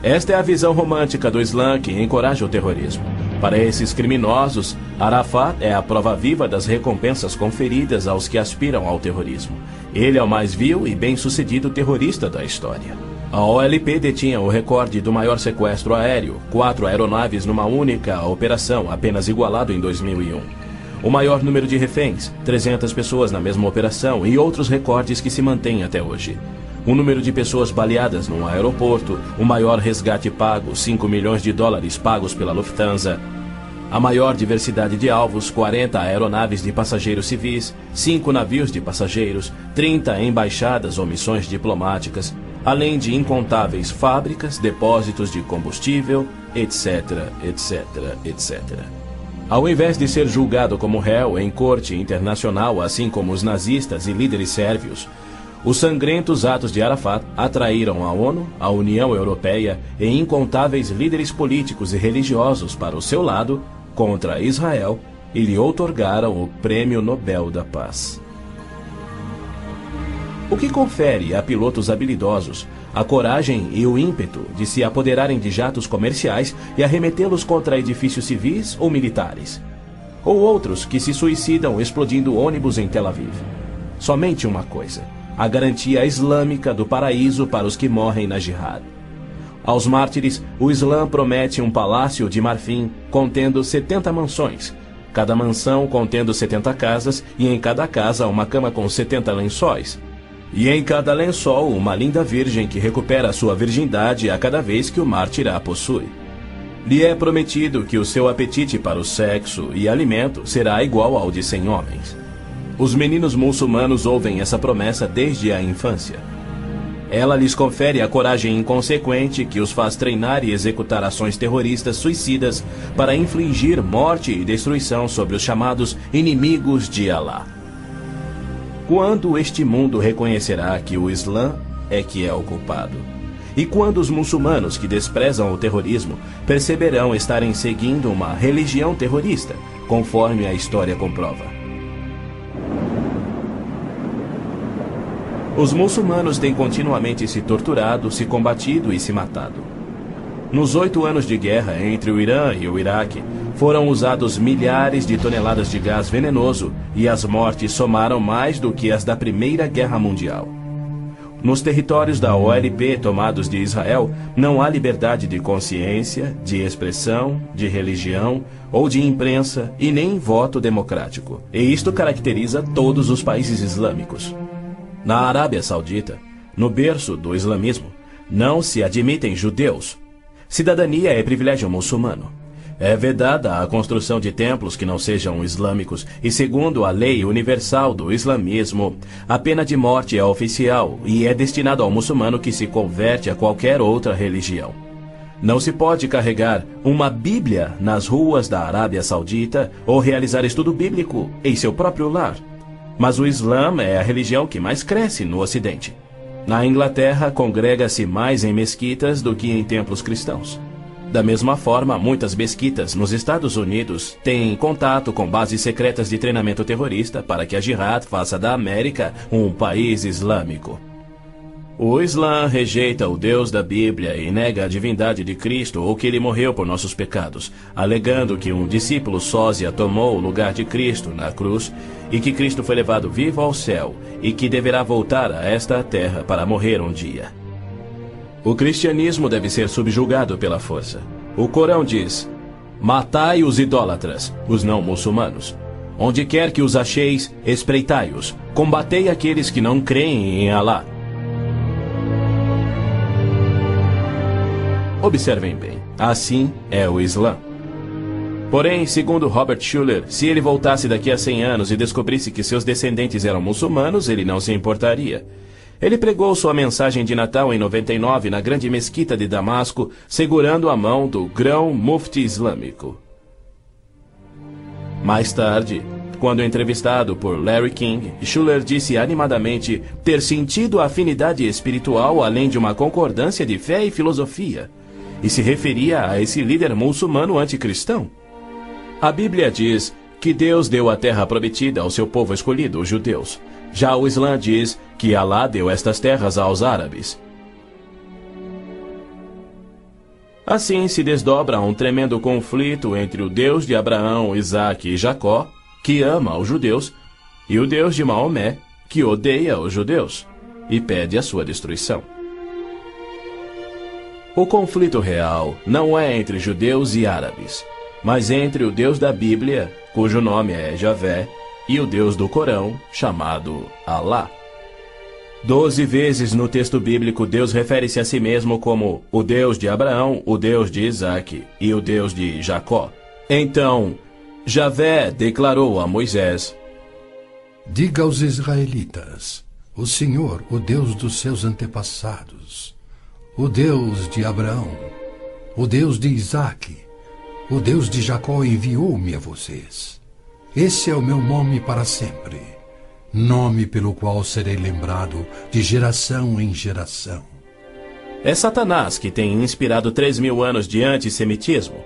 Esta é a visão romântica do Islã que encoraja o terrorismo. Para esses criminosos, Arafat é a prova viva das recompensas conferidas aos que aspiram ao terrorismo. Ele é o mais vil e bem-sucedido terrorista da história. A OLP detinha o recorde do maior sequestro aéreo, 4 aeronaves numa única operação, apenas igualado em 2001. o maior número de reféns, 300 pessoas na mesma operação e outros recordes que se mantêm até hoje. O número de pessoas baleadas num aeroporto, o maior resgate pago, 5 milhões de dólares pagos pela Lufthansa. A maior diversidade de alvos, 40 aeronaves de passageiros civis, 5 navios de passageiros, 30 embaixadas ou missões diplomáticas, além de incontáveis fábricas, depósitos de combustível, etc, etc, etc. Ao invés de ser julgado como réu em corte internacional, assim como os nazistas e líderes sérvios, os sangrentos atos de Arafat atraíram a ONU, a União Europeia e incontáveis líderes políticos e religiosos para o seu lado contra Israel e lhe outorgaram o Prêmio Nobel da Paz. O que confere a pilotos habilidosos a coragem e o ímpeto de se apoderarem de jatos comerciais e arremetê-los contra edifícios civis ou militares, ou outros que se suicidam explodindo ônibus em Tel Aviv? Somente uma coisa: a garantia islâmica do paraíso para os que morrem na jihad. Aos mártires, o Islã promete um palácio de marfim contendo 70 mansões, cada mansão contendo 70 casas e em cada casa uma cama com 70 lençóis. E em cada lençol uma linda virgem que recupera sua virgindade a cada vez que o mártir a possui. Lhe é prometido que o seu apetite para o sexo e alimento será igual ao de 100 homens. Os meninos muçulmanos ouvem essa promessa desde a infância. Ela lhes confere a coragem inconsequente que os faz treinar e executar ações terroristas suicidas para infligir morte e destruição sobre os chamados inimigos de Alá. Quando este mundo reconhecerá que o Islã é que é o culpado? E quando os muçulmanos que desprezam o terrorismo perceberão estarem seguindo uma religião terrorista, conforme a história comprova? Os muçulmanos têm continuamente se torturado, se combatido e se matado. Nos 8 anos de guerra entre o Irã e o Iraque, foram usados milhares de toneladas de gás venenoso e as mortes somaram mais do que as da Primeira Guerra Mundial. Nos territórios da OLP tomados de Israel, não há liberdade de consciência, de expressão, de religião ou de imprensa e nem voto democrático. E isto caracteriza todos os países islâmicos. Na Arábia Saudita, no berço do islamismo, não se admitem judeus. Cidadania é privilégio muçulmano. É vedada a construção de templos que não sejam islâmicos e, segundo a lei universal do islamismo, a pena de morte é oficial e é destinada ao muçulmano que se converte a qualquer outra religião. Não se pode carregar uma Bíblia nas ruas da Arábia Saudita ou realizar estudo bíblico em seu próprio lar. Mas o Islã é a religião que mais cresce no Ocidente. Na Inglaterra, congrega-se mais em mesquitas do que em templos cristãos. Da mesma forma, muitas mesquitas nos Estados Unidos têm contato com bases secretas de treinamento terrorista para que a Jihad faça da América um país islâmico. O Islã rejeita o Deus da Bíblia e nega a divindade de Cristo ou que ele morreu por nossos pecados, alegando que um discípulo sósia tomou o lugar de Cristo na cruz e que Cristo foi levado vivo ao céu e que deverá voltar a esta terra para morrer um dia. O cristianismo deve ser subjugado pela força. O Corão diz: matai os idólatras, os não muçulmanos. Onde quer que os acheis, espreitai-os. Combatei aqueles que não creem em Alá. Observem bem, assim é o Islã. Porém, segundo Robert Schuller, se ele voltasse daqui a 100 anos e descobrisse que seus descendentes eram muçulmanos, ele não se importaria. Ele pregou sua mensagem de Natal em 99 na grande mesquita de Damasco, segurando a mão do grão mufti islâmico. Mais tarde, quando entrevistado por Larry King, Schuller disse animadamente ter sentido a afinidade espiritual além de uma concordância de fé e filosofia, e se referia a esse líder muçulmano anticristão. A Bíblia diz que Deus deu a terra prometida ao seu povo escolhido, os judeus. Já o Islã diz que Alá deu estas terras aos árabes. Assim se desdobra um tremendo conflito entre o Deus de Abraão, Isaque e Jacó, que ama os judeus, e o Deus de Maomé, que odeia os judeus e pede a sua destruição. O conflito real não é entre judeus e árabes, mas entre o Deus da Bíblia, cujo nome é Javé, e o Deus do Corão, chamado Alá. 12 vezes no texto bíblico Deus refere-se a si mesmo como o Deus de Abraão, o Deus de Isaque e o Deus de Jacó. Então, Javé declarou a Moisés: diga aos israelitas, o Senhor, o Deus dos seus antepassados, o Deus de Abraão, o Deus de Isaque, o Deus de Jacó enviou-me a vocês. Esse é o meu nome para sempre, nome pelo qual serei lembrado de geração em geração. É Satanás que tem inspirado 3.000 anos de antissemitismo.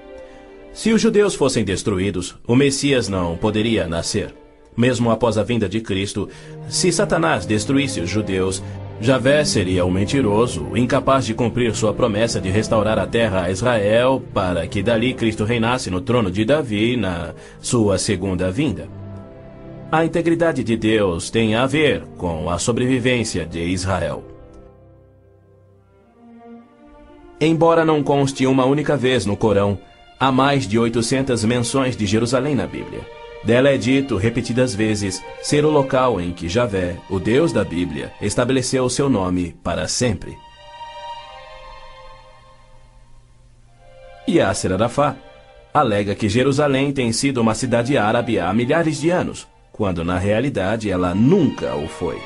Se os judeus fossem destruídos, o Messias não poderia nascer. Mesmo após a vinda de Cristo, se Satanás destruísse os judeus, Javé seria um mentiroso, incapaz de cumprir sua promessa de restaurar a terra a Israel para que dali Cristo reinasse no trono de Davi na sua segunda vinda. A integridade de Deus tem a ver com a sobrevivência de Israel. Embora não conste uma única vez no Corão, há mais de 800 menções de Jerusalém na Bíblia. Dela é dito repetidas vezes ser o local em que Javé, o Deus da Bíblia, estabeleceu o seu nome para sempre. Yasser Arafat alega que Jerusalém tem sido uma cidade árabe há milhares de anos, quando na realidade ela nunca o foi.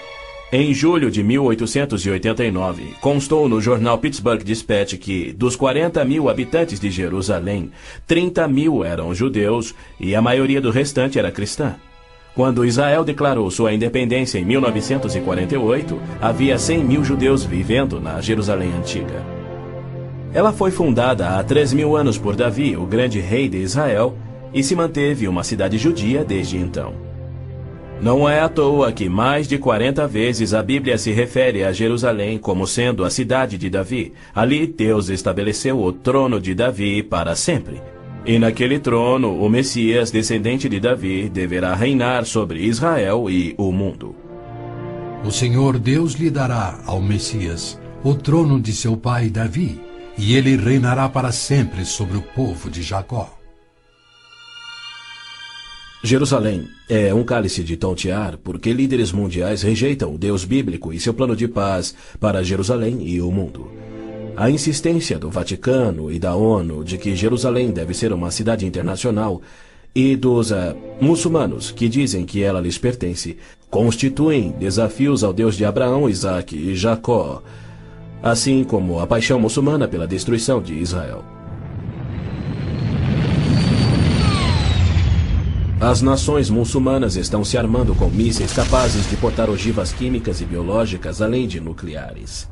Em julho de 1889, constou no jornal Pittsburgh Dispatch que, dos 40.000 habitantes de Jerusalém, 30.000 eram judeus e a maioria do restante era cristã. Quando Israel declarou sua independência em 1948, havia 100.000 judeus vivendo na Jerusalém antiga. Ela foi fundada há 3.000 anos por Davi, o grande rei de Israel, e se manteve uma cidade judia desde então. Não é à toa que mais de 40 vezes a Bíblia se refere a Jerusalém como sendo a cidade de Davi. Ali Deus estabeleceu o trono de Davi para sempre. E naquele trono, o Messias, descendente de Davi, deverá reinar sobre Israel e o mundo. O Senhor Deus lhe dará ao Messias o trono de seu pai Davi, e ele reinará para sempre sobre o povo de Jacó. Jerusalém é um cálice de tontear porque líderes mundiais rejeitam o Deus bíblico e seu plano de paz para Jerusalém e o mundo. A insistência do Vaticano e da ONU de que Jerusalém deve ser uma cidade internacional e dos muçulmanos que dizem que ela lhes pertence constituem desafios ao Deus de Abraão, Isaque e Jacó, assim como a paixão muçulmana pela destruição de Israel. As nações muçulmanas estão se armando com mísseis capazes de portar ogivas químicas e biológicas, além de nucleares.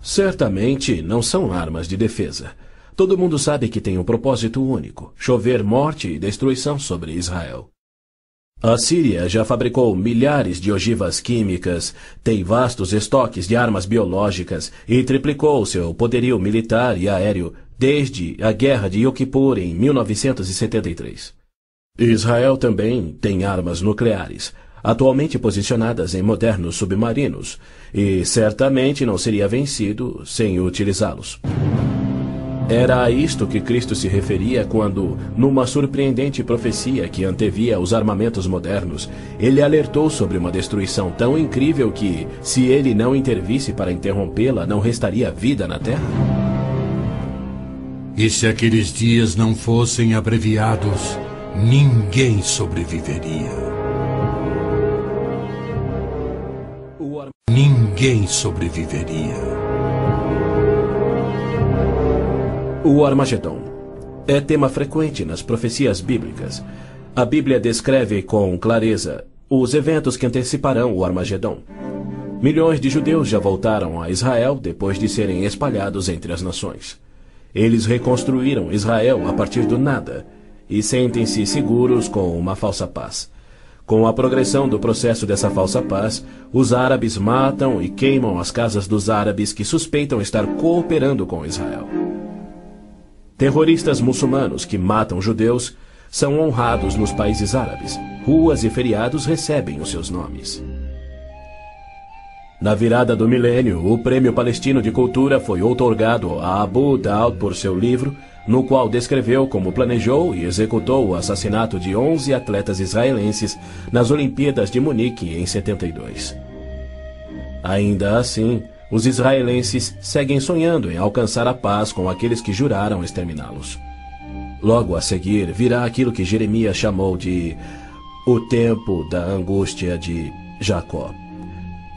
Certamente não são armas de defesa. Todo mundo sabe que tem um propósito único: chover morte e destruição sobre Israel. A Síria já fabricou milhares de ogivas químicas, tem vastos estoques de armas biológicas e triplicou seu poderio militar e aéreo desde a Guerra de Yom Kippur em 1973. Israel também tem armas nucleares, atualmente posicionadas em modernos submarinos, e certamente não seria vencido sem utilizá-los. Era a isto que Cristo se referia quando, numa surpreendente profecia que antevia os armamentos modernos, ele alertou sobre uma destruição tão incrível que, se ele não intervisse para interrompê-la, não restaria vida na Terra. E se aqueles dias não fossem abreviados, ninguém sobreviveria. Ninguém sobreviveria. O Armagedon é tema frequente nas profecias bíblicas. A Bíblia descreve com clareza os eventos que anteciparão o Armagedon. Milhões de judeus já voltaram a Israel depois de serem espalhados entre as nações. Eles reconstruíram Israel a partir do nada e sentem-se seguros com uma falsa paz. Com a progressão do processo dessa falsa paz, os árabes matam e queimam as casas dos árabes que suspeitam estar cooperando com Israel. Terroristas muçulmanos que matam judeus são honrados nos países árabes. Ruas e feriados recebem os seus nomes. Na virada do milênio, o Prêmio Palestino de Cultura foi outorgado a Abu Daud por seu livro no qual descreveu como planejou e executou o assassinato de 11 atletas israelenses nas Olimpíadas de Munique em 72. Ainda assim, os israelenses seguem sonhando em alcançar a paz com aqueles que juraram exterminá-los. Logo a seguir virá aquilo que Jeremias chamou de o tempo da angústia de Jacó.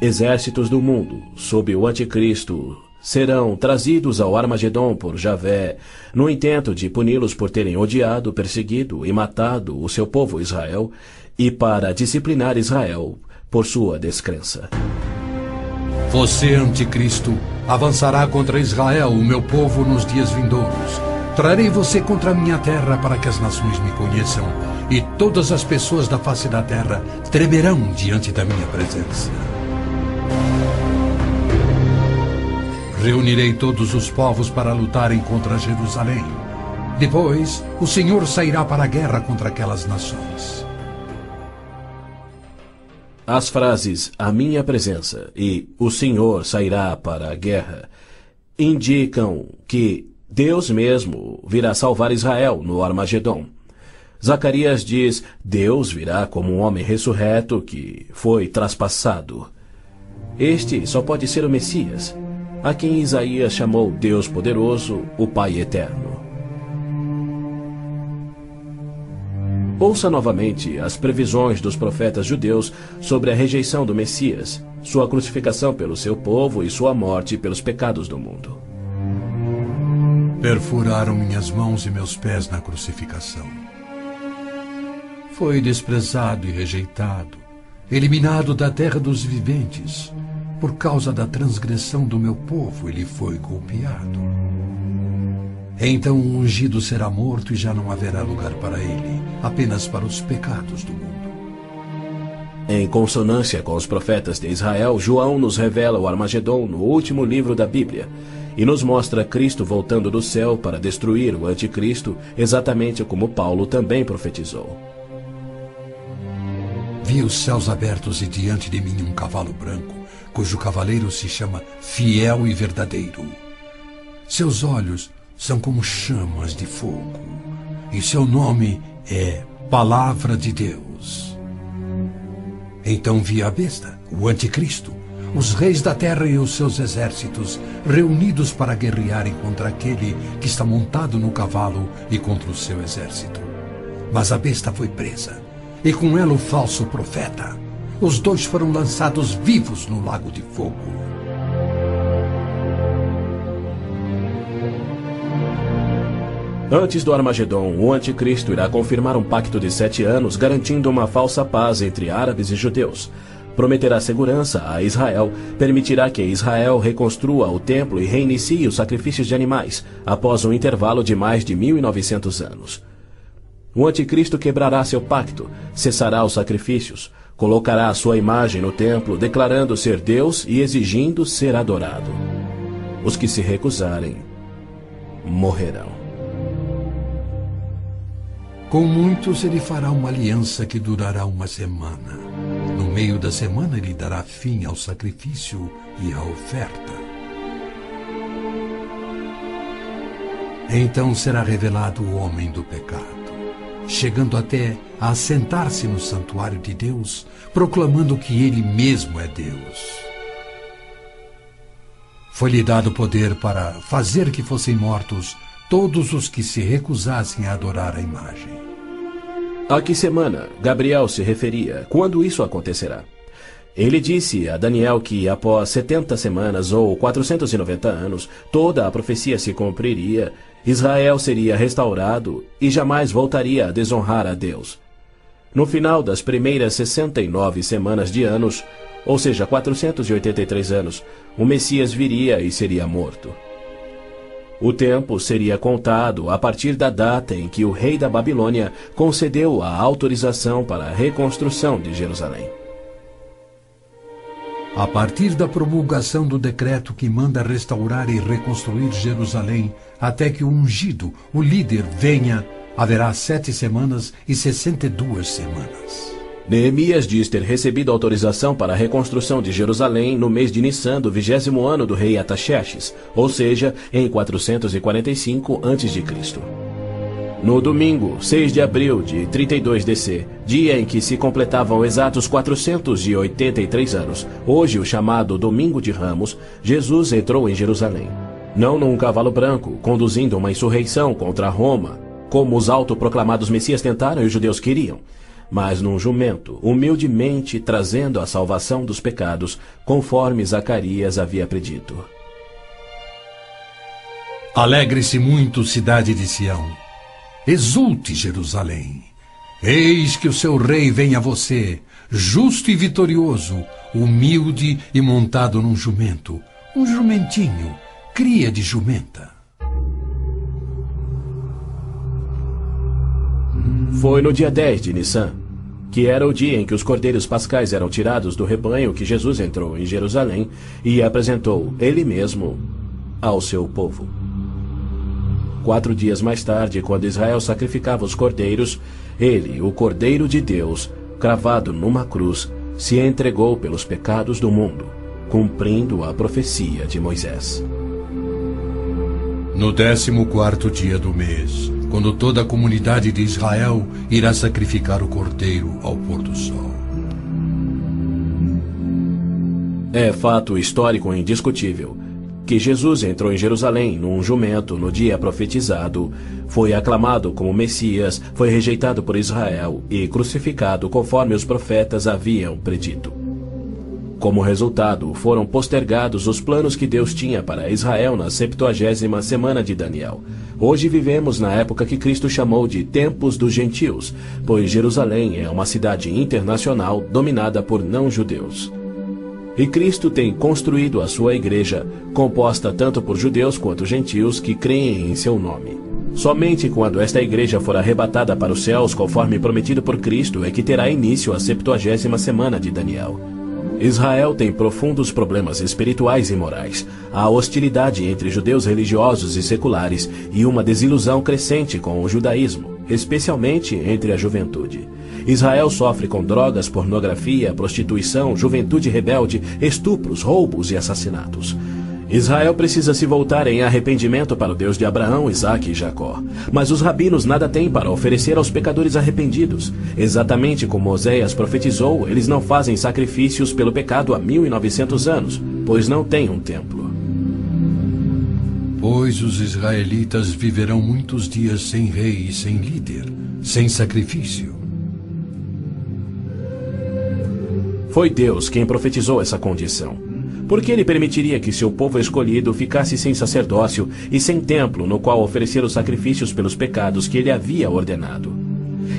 Exércitos do mundo, sob o anticristo, serão trazidos ao Armagedom por Javé, no intento de puni-los por terem odiado, perseguido e matado o seu povo Israel, e para disciplinar Israel por sua descrença. Você, anticristo, avançará contra Israel, o meu povo, nos dias vindouros. Trarei você contra a minha terra para que as nações me conheçam, e todas as pessoas da face da terra tremerão diante da minha presença. Reunirei todos os povos para lutarem contra Jerusalém. Depois, o Senhor sairá para a guerra contra aquelas nações. As frases "a minha presença" e "o Senhor sairá para a guerra" indicam que Deus mesmo virá salvar Israel no Armagedom. Zacarias diz: Deus virá como um homem ressurreto que foi traspassado. Este só pode ser o Messias, a quem Isaías chamou Deus poderoso, o Pai eterno. Ouça novamente as previsões dos profetas judeus sobre a rejeição do Messias, sua crucificação pelo seu povo e sua morte pelos pecados do mundo. Perfuraram minhas mãos e meus pés na crucificação. Foi desprezado e rejeitado, eliminado da terra dos viventes. Por causa da transgressão do meu povo, ele foi golpeado. Então o ungido será morto e já não haverá lugar para ele, apenas para os pecados do mundo. Em consonância com os profetas de Israel, João nos revela o Armagedom no último livro da Bíblia e nos mostra Cristo voltando do céu para destruir o anticristo, exatamente como Paulo também profetizou. Vi os céus abertos e diante de mim um cavalo branco, cujo cavaleiro se chama Fiel e Verdadeiro. Seus olhos são como chamas de fogo, e seu nome é Palavra de Deus. Então vi a besta, o anticristo, os reis da terra e os seus exércitos, reunidos para guerrearem contra aquele que está montado no cavalo e contra o seu exército. Mas a besta foi presa, e com ela o falso profeta. Os dois foram lançados vivos no lago de fogo. Antes do Armagedom, o anticristo irá confirmar um pacto de 7 anos, garantindo uma falsa paz entre árabes e judeus. Prometerá segurança a Israel, permitirá que Israel reconstrua o templo e reinicie os sacrifícios de animais, após um intervalo de mais de 1900 anos. O anticristo quebrará seu pacto, cessará os sacrifícios, colocará a sua imagem no templo, declarando ser Deus e exigindo ser adorado. Os que se recusarem morrerão. Com muitos ele fará uma aliança que durará uma semana. No meio da semana ele dará fim ao sacrifício e à oferta. Então será revelado o homem do pecado, chegando até a assentar-se no santuário de Deus, proclamando que ele mesmo é Deus. Foi-lhe dado poder para fazer que fossem mortos todos os que se recusassem a adorar a imagem. A que semana Gabriel se referia? Quando isso acontecerá? Ele disse a Daniel que após 70 semanas ou 490 anos, toda a profecia se cumpriria, Israel seria restaurado e jamais voltaria a desonrar a Deus. No final das primeiras 69 semanas de anos, ou seja, 483 anos, o Messias viria e seria morto. O tempo seria contado a partir da data em que o rei da Babilônia concedeu a autorização para a reconstrução de Jerusalém. A partir da promulgação do decreto que manda restaurar e reconstruir Jerusalém, até que o ungido, o líder, venha, haverá 7 semanas e 62 semanas. Neemias diz ter recebido autorização para a reconstrução de Jerusalém no mês de Nissan do 20º ano do rei Artaxerxes, ou seja, em 445 a.C. No domingo, 6 de abril de 32 DC, dia em que se completavam exatos 483 anos, hoje o chamado Domingo de Ramos, Jesus entrou em Jerusalém. Não num cavalo branco, conduzindo uma insurreição contra Roma, como os autoproclamados messias tentaram e os judeus queriam, mas num jumento, humildemente trazendo a salvação dos pecados, conforme Zacarias havia predito. Alegre-se muito, cidade de Sião. Exulte, Jerusalém. Eis que o seu rei vem a você, justo e vitorioso, humilde e montado num jumento, um jumentinho, cria de jumenta. Foi no dia 10 de Nissan, que era o dia em que os cordeiros pascais eram tirados do rebanho, que Jesus entrou em Jerusalém e apresentou ele mesmo ao seu povo. 4 dias mais tarde, quando Israel sacrificava os cordeiros, ele, o Cordeiro de Deus, cravado numa cruz, se entregou pelos pecados do mundo, cumprindo a profecia de Moisés. No 14º dia do mês, quando toda a comunidade de Israel irá sacrificar o cordeiro ao pôr do sol. É fato histórico indiscutível que Jesus entrou em Jerusalém num jumento no dia profetizado, foi aclamado como Messias, foi rejeitado por Israel e crucificado conforme os profetas haviam predito. Como resultado, foram postergados os planos que Deus tinha para Israel na 70ª semana de Daniel. Hoje vivemos na época que Cristo chamou de Tempos dos Gentios, pois Jerusalém é uma cidade internacional dominada por não-judeus. E Cristo tem construído a sua igreja, composta tanto por judeus quanto gentios que creem em seu nome. Somente quando esta igreja for arrebatada para os céus, conforme prometido por Cristo, é que terá início a 70ª semana de Daniel. Israel tem profundos problemas espirituais e morais, há hostilidade entre judeus religiosos e seculares e uma desilusão crescente com o judaísmo, especialmente entre a juventude. Israel sofre com drogas, pornografia, prostituição, juventude rebelde, estupros, roubos e assassinatos. Israel precisa se voltar em arrependimento para o Deus de Abraão, Isaque e Jacó. Mas os rabinos nada têm para oferecer aos pecadores arrependidos. Exatamente como Oséias profetizou, eles não fazem sacrifícios pelo pecado há 1900 anos, pois não têm um templo. Pois os israelitas viverão muitos dias sem rei e sem líder, sem sacrifício. Foi Deus quem profetizou essa condição. Porque ele permitiria que seu povo escolhido ficasse sem sacerdócio e sem templo no qual oferecer os sacrifícios pelos pecados que ele havia ordenado.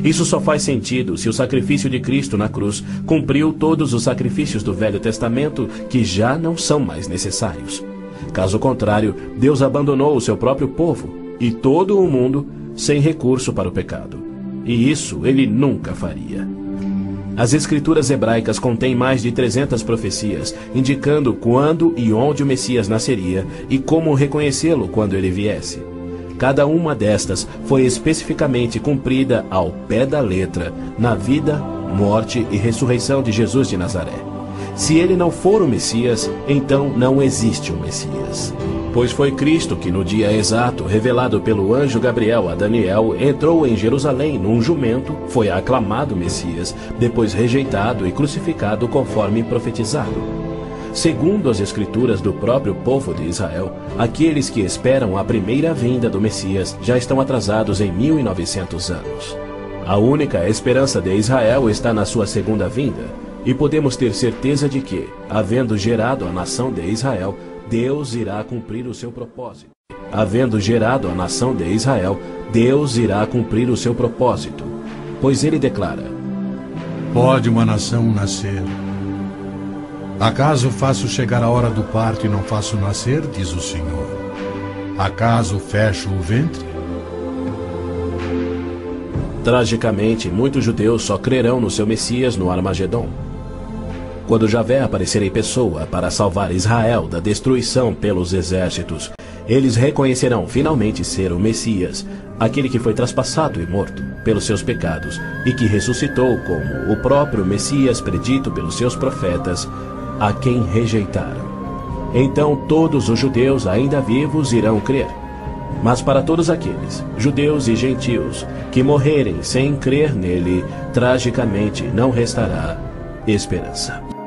Isso só faz sentido se o sacrifício de Cristo na cruz cumpriu todos os sacrifícios do Velho Testamento que já não são mais necessários. Caso contrário, Deus abandonou o seu próprio povo e todo o mundo sem recurso para o pecado. E isso ele nunca faria. As escrituras hebraicas contêm mais de 300 profecias, indicando quando e onde o Messias nasceria e como reconhecê-lo quando ele viesse. Cada uma destas foi especificamente cumprida ao pé da letra na vida, morte e ressurreição de Jesus de Nazaré. Se ele não for o Messias, então não existe o Messias. Pois foi Cristo que no dia exato, revelado pelo anjo Gabriel a Daniel, entrou em Jerusalém num jumento, foi aclamado Messias, depois rejeitado e crucificado conforme profetizado. Segundo as escrituras do próprio povo de Israel, aqueles que esperam a primeira vinda do Messias já estão atrasados em 1900 anos. A única esperança de Israel está na sua segunda vinda, e podemos ter certeza de que, havendo gerado a nação de Israel, Deus irá cumprir o seu propósito. Havendo gerado a nação de Israel, Deus irá cumprir o seu propósito. Pois ele declara: Pode uma nação nascer? Acaso faço chegar a hora do parto e não faço nascer, diz o Senhor? Acaso fecho o ventre? Tragicamente, muitos judeus só crerão no seu Messias no Armagedon. Quando Javé aparecer em pessoa para salvar Israel da destruição pelos exércitos, eles reconhecerão finalmente ser o Messias, aquele que foi traspassado e morto pelos seus pecados e que ressuscitou como o próprio Messias predito pelos seus profetas, a quem rejeitaram. Então todos os judeus ainda vivos irão crer. Mas para todos aqueles, judeus e gentios, que morrerem sem crer nele, tragicamente não restará esperança.